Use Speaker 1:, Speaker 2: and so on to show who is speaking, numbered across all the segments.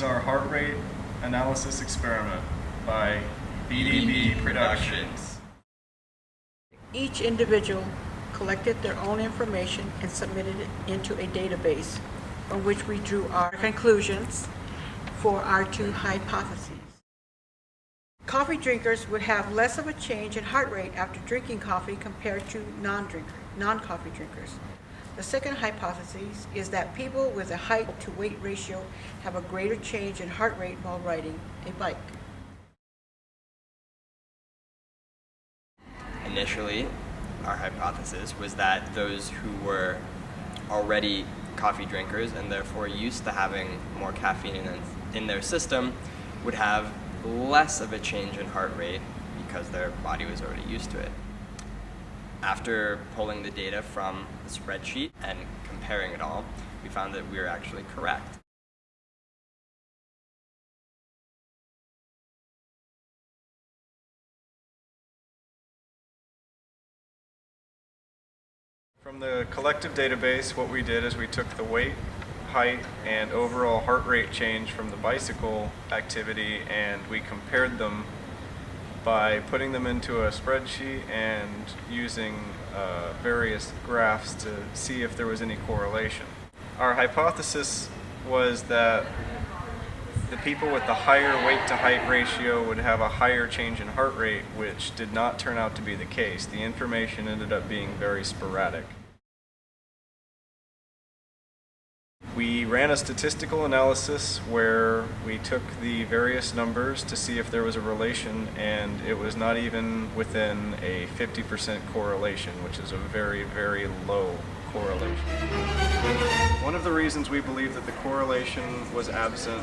Speaker 1: is our heart rate analysis experiment by BDB Productions.
Speaker 2: Each individual collected their own information and submitted it into a database from which we drew our conclusions for our two hypotheses. Coffee drinkers would have less of a change in heart rate after drinking coffee compared to non-coffee drinkers. The second hypothesis is that people with a height to weight ratio have a greater change in heart rate while riding a bike.
Speaker 3: Initially, our hypothesis was that those who were already coffee drinkers and therefore used to having more caffeine in their system would have less of a change in heart rate because their body was already used to it. After pulling the data from the spreadsheet and comparing it all, we found that we were actually correct.
Speaker 1: From the collective database, what we did is we took the weight, height, and overall heart rate change from the bicycle activity and we compared them by putting them into a spreadsheet and using various graphs to see if there was any correlation. Our hypothesis was that the people with the higher weight to height ratio would have a higher change in heart rate, which did not turn out to be the case. The information ended up being very sporadic. We ran a statistical analysis where we took the various numbers to see if there was a relation, and it was not even within a 50% correlation, which is a very, very low correlation. One of the reasons we believe that the correlation was absent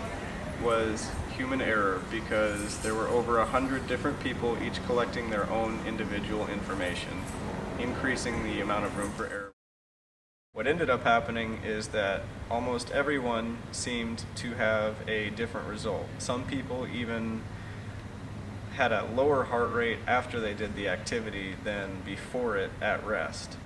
Speaker 1: was human error, because there were over 100 different people each collecting their own individual information, increasing the amount of room for error. What ended up happening is that almost everyone seemed to have a different result. Some people even had a lower heart rate after they did the activity than before it at rest.